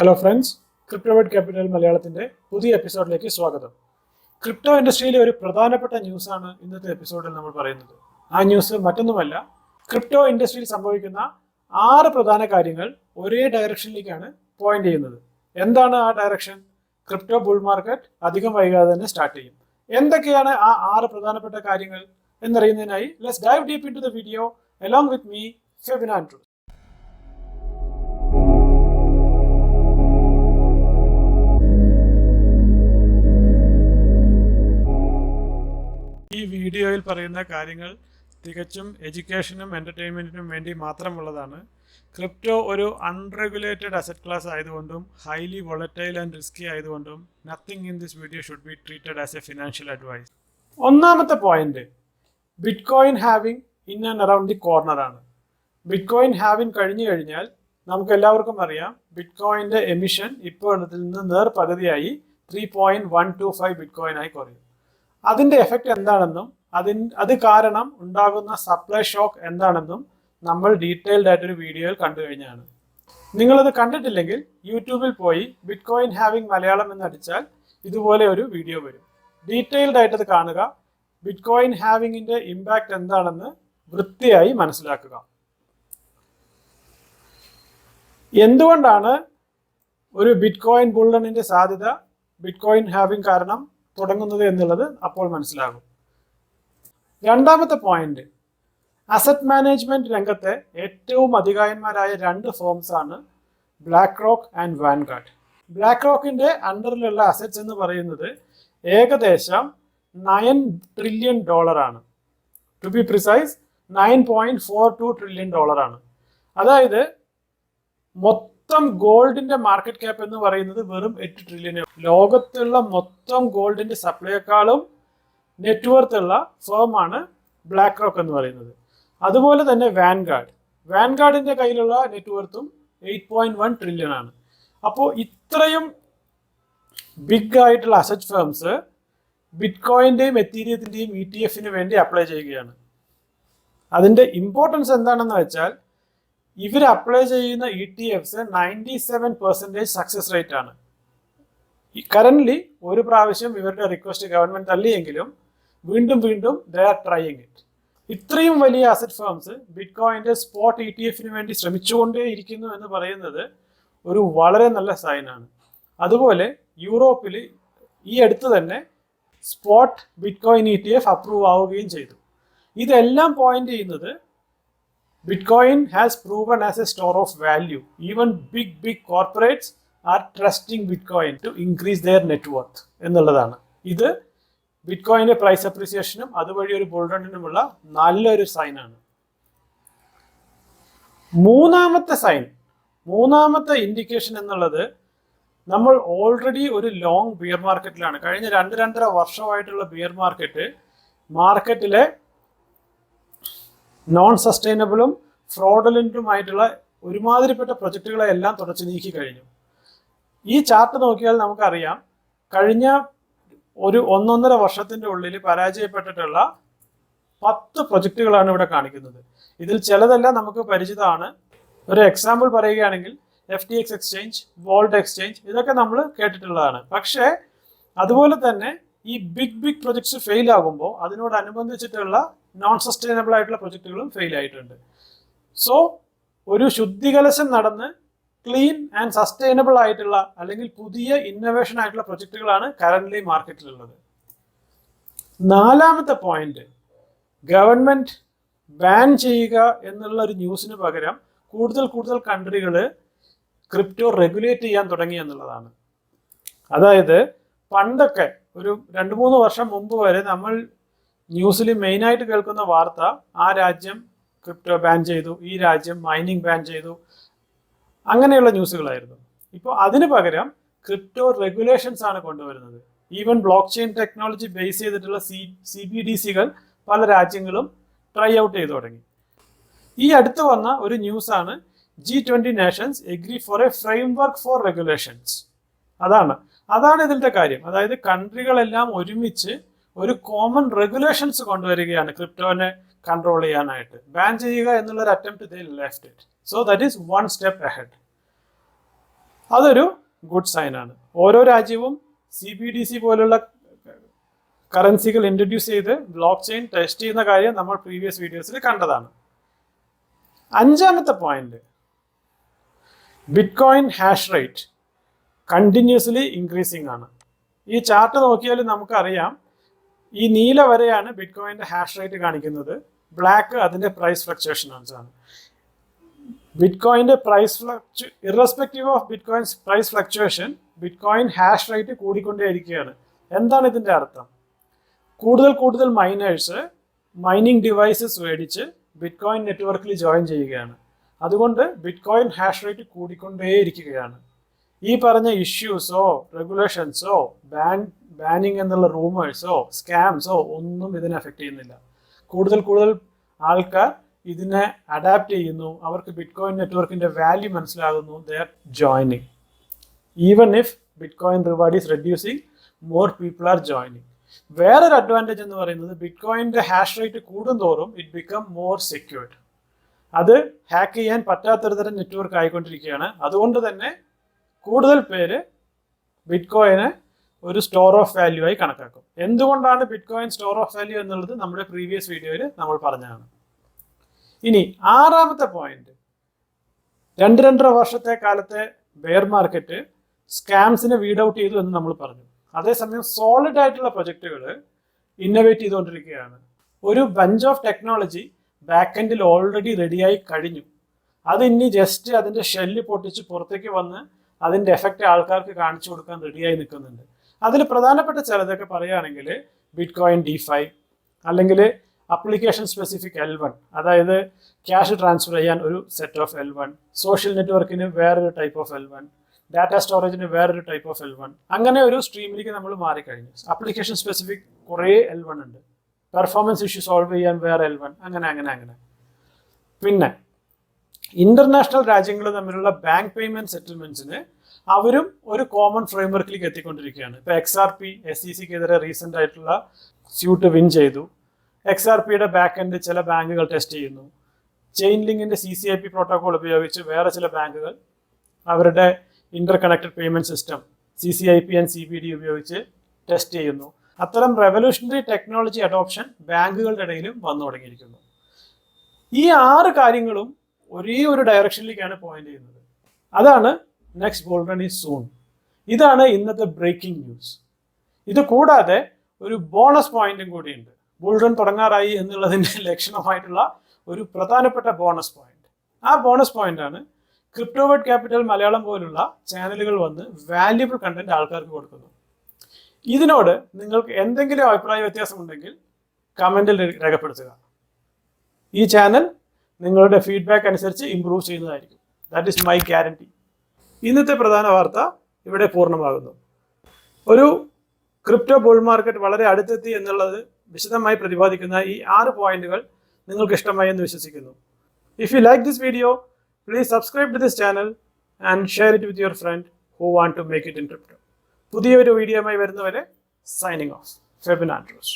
Hello friends, ക്രിപ്റ്റോവേർട്ട് capital മലയാളത്തിൻ്റെ പുതിയ എപ്പിസോഡിലേക്ക് സ്വാഗതം. ക്രിപ്റ്റോ ഇൻഡസ്ട്രിയിലെ ഒരു പ്രധാനപ്പെട്ട ന്യൂസാണ് ഇന്നത്തെ എപ്പിസോഡിൽ നമ്മൾ പറയുന്നത്. ആ ന്യൂസ് മറ്റൊന്നുമല്ല, ക്രിപ്റ്റോ ഇൻഡസ്ട്രിയിൽ സംഭവിക്കുന്ന 6 പ്രധാന കാര്യങ്ങൾ ഒരേ ഡയറക്ഷനിലേക്കാണ് പോയിന്റ് ചെയ്യുന്നത്. എന്താണ് ആ ഡയറക്ഷൻ? ക്രിപ്റ്റോ ബുൾ മാർക്കറ്റ് അധികം വൈകാതെ തന്നെ സ്റ്റാർട്ട് ചെയ്യും. എന്തൊക്കെയാണ് ആ 6 പ്രധാനപ്പെട്ട കാര്യങ്ങൾ എന്നറിയുന്നതിനായി let's dive deep into the video along with me Febina Andrew. ഈ വീഡിയോയിൽ പറയുന്ന കാര്യങ്ങൾ തികച്ചും എഡ്യൂക്കേഷനും എൻ്റർടൈൻമെൻറ്റിനും വേണ്ടി മാത്രമുള്ളതാണ്. ക്രിപ്റ്റോ ഒരു അൺറെഗുലേറ്റഡ് അസറ്റ് ക്ലാസ് ആയതുകൊണ്ടും ഹൈലി വോളറ്റൈൽ ആൻഡ് റിസ്കി ആയതുകൊണ്ടും nothing in this video should be treated as a financial advice. ഒന്നാമത്തെ point, bitcoin halving in and around the കോർണറാണ്. ബിറ്റ്കോയിൻ ഹാവിംഗ് കഴിഞ്ഞു കഴിഞ്ഞാൽ നമുക്ക് എല്ലാവർക്കും അറിയാം, ബിറ്റ്കോയിൻ്റെ എമിഷൻ ഇപ്പോൾ ഇതിൽ നിന്ന് നേർപകുതിയായി 3.125 ബിറ്റ്കോയിനായി കുറയും. അതിൻ്റെ എഫക്റ്റ് എന്താണെന്നും അത് കാരണം ഉണ്ടാകുന്ന സപ്ലൈ ഷോക്ക് എന്താണെന്നും നമ്മൾ ഡീറ്റെയിൽഡ് ആയിട്ടൊരു വീഡിയോയിൽ കണ്ടു കഴിഞ്ഞാണ്. നിങ്ങളത് കണ്ടിട്ടില്ലെങ്കിൽ യൂട്യൂബിൽ പോയി ബിറ്റ്കോയിൻ ഹാവിംഗ് മലയാളം എന്നടിച്ചാൽ ഇതുപോലെ ഒരു വീഡിയോ വരും. ഡീറ്റെയിൽഡ് ആയിട്ടത് കാണുക, ബിറ്റ്കോയിൻ ഹാവിങ്ങിൻ്റെ ഇമ്പാക്റ്റ് എന്താണെന്ന് വൃത്തിയായി മനസ്സിലാക്കുക. എന്തുകൊണ്ടാണ് ഒരു ബിറ്റ്കോയിൻ ബുള്ളണിൻ്റെ സാധ്യത ബിറ്റ്കോയിൻ ഹാവിംഗ് കാരണം തുടങ്ങുന്നത് എന്നുള്ളത് അപ്പോൾ മനസ്സിലാകും. രണ്ടാമത്തെ പോയിന്റ്, അസറ്റ് മാനേജ്മെന്റ് രംഗത്തെ ഏറ്റവും അധികായന്മാരായ 2 ഫേംസ് ആണ് ബ്ലാക്ക് റോക്ക് ആൻഡ് വാൻഗാർഡ്. ബ്ലാക്ക് റോക്കിന്റെ അണ്ടറിലുള്ള അസറ്റ്സ് എന്ന് പറയുന്നത് ഏകദേശം $9 ട്രില്യൺ ആണ്. ടു ബി പ്രിസൈസ് $9.42 ട്രില്യൺ ആണ്. അതായത് മൊത്തം ഗോൾഡിന്റെ മാർക്കറ്റ് ക്യാപ്പ് എന്ന് പറയുന്നത് വെറും 8 ട്രില്യൺ. ലോകത്തുള്ള മൊത്തം ഗോൾഡിന്റെ സപ്ലൈയേക്കാളും നെറ്റ്വർത്ത് ഉള്ള ഫേമാണ് ബ്ലാക്ക് റോക്ക് എന്ന് പറയുന്നത്. അതുപോലെ തന്നെ വാൻഗാർഡിന്റെ കയ്യിലുള്ള നെറ്റ്വർത്തും 8.1 ട്രില്യൺ ആണ്. അപ്പോൾ ഇത്രയും ബിഗ് ആയിട്ടുള്ള അസറ്റ് ഫേംസ് ബിറ്റ്കോയിന്റെയും എത്തീരിയത്തിന്റെയും ETF വേണ്ടി അപ്ലൈ ചെയ്യുകയാണ്. അതിന്റെ ഇമ്പോർട്ടൻസ് എന്താണെന്ന് വെച്ചാൽ, ഇവർ അപ്ലൈ ചെയ്യുന്ന ETFs 97% സക്സസ് റേറ്റ് ആണ്. കറന്റ്ലി ഒരു പ്രാവശ്യം ഇവരുടെ റിക്വസ്റ്റ് ഗവൺമെന്റ് തള്ളിയെങ്കിലും വീണ്ടും ദേ ആർ ട്രൈയിങ് ഇറ്റ്. ഇത്രയും വലിയ അസറ്റ് ഫേംസ് ബിറ്റ്കോയിന്റെ സ്പോട്ട് ETF വേണ്ടി ശ്രമിച്ചുകൊണ്ടേ ഇരിക്കുന്നു എന്ന് പറയുന്നത് ഒരു വളരെ നല്ല സൈനാണ്. അതുപോലെ യൂറോപ്പിൽ ഈ അടുത്ത് തന്നെ സ്പോട്ട് ബിറ്റ്കോയിൻ ETF അപ്രൂവ് ആവുകയും ചെയ്തു. ഇതെല്ലാം പോയിന്റ് ചെയ്യുന്നത് Bitcoin has proven as a store of value. Even big corporates are trusting Bitcoin to increase their net worth എന്നുള്ളതാണ്. ഇത് ബിറ്റ്കോയിന്റെ പ്രൈസ് അപ്രീസിയേഷനും അതുവഴി ഒരു ബുൾറണ്ണിനുമുള്ള നല്ലൊരു സൈനാണ്. മൂന്നാമത്തെ ഇൻഡിക്കേഷൻ എന്നുള്ളത്, നമ്മൾ ഓൾറെഡി ഒരു ലോങ് ബിയർ മാർക്കറ്റിലാണ്. കഴിഞ്ഞ 2-2.5 വർഷമായിട്ടുള്ള ബിയർ മാർക്കറ്റിലെ നോൺ സസ്റ്റൈനബിളും ഫ്രോഡലൻറ്റുമായിട്ടുള്ള ഒരുമാതിരിപ്പെട്ട പ്രൊജക്റ്റുകളെ എല്ലാം തുടച്ചു നീക്കി കഴിഞ്ഞു. ഈ ചാർട്ട് നോക്കിയാൽ നമുക്കറിയാം, കഴിഞ്ഞ ഒരു 1.5 വർഷത്തിൻ്റെ ഉള്ളിൽ പരാജയപ്പെട്ടിട്ടുള്ള 10 പ്രൊജക്റ്റുകളാണ് ഇവിടെ കാണിക്കുന്നത്. ഇതിൽ ചിലതെല്ലാം നമുക്ക് പരിചിതമാണ്. ഒരു എക്സാമ്പിൾ പറയുകയാണെങ്കിൽ FTX എക്സ്ചേഞ്ച്, വോൾട്ട് എക്സ്ചേഞ്ച്, ഇതൊക്കെ നമ്മൾ കേട്ടിട്ടുള്ളതാണ്. പക്ഷേ അതുപോലെ തന്നെ ഈ ബിഗ് പ്രൊജക്ട്സ് ഫെയിൽ ആകുമ്പോൾ അതിനോടനുബന്ധിച്ചിട്ടുള്ള നോൺ സസ്റ്റൈനബിൾ ആയിട്ടുള്ള പ്രൊജക്റ്റുകളും ഫെയിൽ ആയിട്ടുണ്ട്. സോ ഒരു ശുദ്ധികലശം നടന്ന് ക്ലീൻ ആൻഡ് സസ്റ്റൈനബിൾ ആയിട്ടുള്ള അല്ലെങ്കിൽ പുതിയ ഇന്നോവേഷൻ ആയിട്ടുള്ള പ്രൊജക്റ്റുകളാണ് കറന്റ്ലി മാർക്കറ്റിലുള്ളത്. 4ാമത്തെ പോയിന്റ്, ഗവൺമെന്റ് ബാൻ ചെയ്യുക എന്നുള്ള ഒരു ന്യൂസിന് പകരം കൂടുതൽ കൺട്രികൾ ക്രിപ്റ്റോ റെഗുലേറ്റ് ചെയ്യാൻ തുടങ്ങി എന്നുള്ളതാണ്. അതായത് പണ്ടൊക്കെ ഒരു 2-3 വർഷം മുമ്പ് വരെ നമ്മൾ ന്യൂസിൽ മെയിനായിട്ട് കേൾക്കുന്ന വാർത്ത, ആ രാജ്യം ക്രിപ്റ്റോ ബാൻ ചെയ്തു, ഈ രാജ്യം മൈനിങ് ബാൻ ചെയ്തു, അങ്ങനെയുള്ള ന്യൂസുകളായിരുന്നു. ഇപ്പോൾ അതിന് പകരം ക്രിപ്റ്റോ റെഗുലേഷൻസ് ആണ് കൊണ്ടുവരുന്നത്. Even block chain technology base ചെയ്തിട്ടുള്ള CBDCകൾ പല രാജ്യങ്ങളും ട്രൈ ഔട്ട് ചെയ്തു തുടങ്ങി. ഈ അടുത്ത് വന്ന ഒരു ന്യൂസാണ്, G20 nations agree for a framework for regulations. അതാണ് ഇതിന്റെ കാര്യം. അതായത് കൺട്രികളെല്ലാം ഒരുമിച്ച് ഒരു കോമൺ റെഗുലേഷൻസ് കൊണ്ടുവരികയാണ് ക്രിപ്റ്റോനെ കൺട്രോൾ ചെയ്യാനായിട്ട്. ബാൻ ചെയ്യുക എന്നുള്ള ഒരു attempt they left it. So that is 1 step ahead. അതൊരു ഗുഡ് സൈൻ ആണ്. ഓരോ രാജ്യവും CBDC പോലുള്ള കറൻസികൾ ഇൻട്രൊഡ്യൂസ് ചെയ്ത് ബ്ലോക്ക് ചെയിൻ ടെസ്റ്റ് ചെയ്യുന്ന കാര്യം നമ്മൾ പ്രീവിയസ് വീഡിയോസിൽ കണ്ടതാണ്. അഞ്ചാമത്തെ point, bitcoin hash rate continuously increasing ആണ്. ഈ ചാർട്ട് നോക്കിയാൽ നമുക്കറിയാം, ഈ നീല വരെയാണ് ബിറ്റ്കോയിൻ്റെ ഹാഷ് റേറ്റ് കാണിക്കുന്നത്, ബ്ലാക്ക് അതിൻ്റെ പ്രൈസ് ഫ്ലക്ച്വേഷൻസ് ആണ്. ബിറ്റ്കോയിൻ്റെ irrespective of bitcoin's price fluctuation, bitcoin hash rate കൂടിക്കൊണ്ടേയിരിക്കുകയാണ്. എന്താണ് ഇതിൻ്റെ അർത്ഥം? കൂടുതൽ മൈനേഴ്സ് മൈനിങ് ഡിവൈസസ് മേടിച്ച് ബിറ്റ്കോയിൻ നെറ്റ്വർക്കിൽ ജോയിൻ ചെയ്യുകയാണ്. അതുകൊണ്ട് ബിറ്റ്കോയിൻ ഹാഷ് റേറ്റ് കൂടിക്കൊണ്ടേയിരിക്കുകയാണ്. ഈ പറഞ്ഞ ഇഷ്യൂസോ റെഗുലേഷൻസോ ബാനിങ് എന്നുള്ള റൂമേഴ്സോ സ്കാംസോ ഒന്നും ഇതിനെ അഫക്റ്റ് ചെയ്യുന്നില്ല. കൂടുതൽ ആൾക്കാർ ഇതിനെ അഡാപ്റ്റ് ചെയ്യുന്നു, അവർക്ക് ബിറ്റ്കോയിൻ നെറ്റ്വർക്കിന്റെ വാല്യൂ മനസ്സിലാകുന്നു, they are joining. Even if bitcoin reward is reducing, more people are joining. വേറൊരു അഡ്വാൻറ്റേജ് എന്ന് പറയുന്നത്, ബിറ്റ്കോയിൻ്റെ ഹാഷ് റേറ്റ് കൂടുന്തോറും ഇറ്റ് ബിക്കം മോർ സെക്യൂർഡ്. അത് ഹാക്ക് ചെയ്യാൻ പറ്റാത്തൊരു തരം നെറ്റ്വർക്ക് ആയിക്കൊണ്ടിരിക്കുകയാണ്. അതുകൊണ്ട് തന്നെ കൂടുതൽ പേര് ബിറ്റ്കോയിനെ ഒരു സ്റ്റോർ ഓഫ് വാല്യൂ ആയി കണക്കാക്കും. എന്തുകൊണ്ടാണ് ബിറ്റ്കോയിൻ സ്റ്റോർ ഓഫ് വാല്യൂ എന്നുള്ളത് നമ്മുടെ പ്രീവിയസ് വീഡിയോയിൽ നമ്മൾ പറഞ്ഞതാണ്. ഇനി ആറാമത്തെ പോയിന്റ്, 2-2.5 വർഷത്തെ കാലത്തെ ബെയർ മാർക്കറ്റ് സ്കാംസിനെ വീഡ് ഔട്ട് ചെയ്തു എന്ന് നമ്മൾ പറഞ്ഞു. അതേസമയം സോളിഡ് ആയിട്ടുള്ള പ്രൊജക്റ്റുകൾ ഇന്നോവേറ്റ് ചെയ്തുകൊണ്ടിരിക്കുകയാണ്. ഒരു ബഞ്ച് ഓഫ് ടെക്നോളജി ബാക്ക് എൻഡിൽ ഓൾറെഡി റെഡിയായി കഴിഞ്ഞു. അത് ഇനി ജസ്റ്റ് അതിൻ്റെ ഷെല്ല് പൊട്ടിച്ച് പുറത്തേക്ക് വന്ന് അതിൻ്റെ എഫക്റ്റ് ആൾക്കാർക്ക് കാണിച്ചു കൊടുക്കാൻ റെഡിയായി നിൽക്കുന്നുണ്ട്. അതിൽ പ്രധാനപ്പെട്ട ചിലതൊക്കെ പറയുകയാണെങ്കിൽ ബിറ്റ്കോയിൻ DeFi, അല്ലെങ്കിൽ അപ്ലിക്കേഷൻ സ്പെസിഫിക് L1, അതായത് ക്യാഷ് ട്രാൻസ്ഫർ ചെയ്യാൻ ഒരു സെറ്റ് ഓഫ് L1, സോഷ്യൽ നെറ്റ്വർക്കിന് വേറൊരു ടൈപ്പ് ഓഫ് L1, ഡാറ്റ സ്റ്റോറേജിന് വേറൊരു ടൈപ്പ് ഓഫ് L1. അങ്ങനെ ഒരു സ്ട്രീമിലേക്ക് നമ്മൾ മാറിക്കഴിഞ്ഞു. അപ്ലിക്കേഷൻ സ്പെസിഫിക് കുറേ L1 ഉണ്ട്, പെർഫോമൻസ് ഇഷ്യൂ സോൾവ് ചെയ്യാൻ വേറെ L1, അങ്ങനെ. പിന്നെ ഇന്റർനാഷണൽ രാജ്യങ്ങൾ തമ്മിലുള്ള ബാങ്ക് പേയ്മെന്റ് സെറ്റിൽമെന്റ്സിന് അവരും ഒരു കോമൺ ഫ്രെയിംവർക്കിലേക്ക് എത്തിക്കൊണ്ടിരിക്കുകയാണ്. ഇപ്പോൾ XRP SECക്കെതിരെ റീസെന്റ് ആയിട്ടുള്ള സ്യൂട്ട് വിൻ ചെയ്തു. XRPയുടെ ബാക്ക് എൻഡ് ചില ബാങ്കുകൾ ടെസ്റ്റ് ചെയ്യുന്നു. ചെയിൻ ലിങ്കിന്റെ CCIP പ്രോട്ടോകോൾ ഉപയോഗിച്ച് വേറെ ചില ബാങ്കുകൾ അവരുടെ Inter connected payment system CCIP and CBD ഉപയോഗിച്ച് ടെസ്റ്റ് ചെയ്യുന്നു. അത്തരം റെവല്യൂഷണറി ടെക്നോളജി അഡോപ്ഷൻ ബാങ്കുകളുടെ ഇടയിലും വന്നു തുടങ്ങിയിരിക്കുന്നു. ഈ 6 കാര്യങ്ങളും ഒരേ ഒരു ഡയറക്ഷനിലേക്കാണ് പോയിന്റ് ചെയ്യുന്നത്. അതാണ് next bull run is soon. ഇതാണ് ഇന്നത്തെ ബ്രേക്കിംഗ് ന്യൂസ്. ഇത് കൂടാതെ ഒരു ബോണസ് പോയിന്റും കൂടിയുണ്ട്. ബുൾ റൺ തുടങ്ങാറായി എന്നുള്ളതിൻ്റെ ലക്ഷണമായിട്ടുള്ള ഒരു പ്രധാനപ്പെട്ട ബോണസ് പോയിന്റ്. ആ ബോണസ് പോയിന്റ് ആണ് ക്രിപ്റ്റോവേർട്ട് ക്യാപിറ്റൽ മലയാളം പോലുള്ള ചാനലുകൾ വന്ന് വാല്യുബിൾ കണ്ടന്റ് ആൾക്കാർക്ക് കൊടുക്കുന്നു. ഇതിനോട് നിങ്ങൾക്ക് എന്തെങ്കിലും അഭിപ്രായ വ്യത്യാസം ഉണ്ടെങ്കിൽ കമന്റിൽ രേഖപ്പെടുത്തുക. ഈ ചാനൽ നിങ്ങളുടെ ഫീഡ്ബാക്ക് അനുസരിച്ച് ഇംപ്രൂവ് ചെയ്യുന്നതായിരിക്കും. That is my guarantee. ഇന്നത്തെ പ്രധാന വാർത്ത ഇവിടെ പൂർണ്ണമാകുന്നു. ഒരു ക്രിപ്റ്റോ ബുൾ മാർക്കറ്റ് വളരെ അടുത്തെത്തി എന്നുള്ളത് വിശദമായി പ്രതിപാദിക്കുന്ന ഈ 6 പോയിന്റുകൾ നിങ്ങൾക്ക് ഇഷ്ടമായി എന്ന് വിശ്വസിക്കുന്നു. If you like this video, please subscribe to this channel and share it with your friend who want to make it in crypto. പുതിയൊരു വീഡിയോയുമായി വരുന്നവരെ സൈനിങ് ഓഫ്. ഫെബിൻ ആൻഡ്രൂസ്.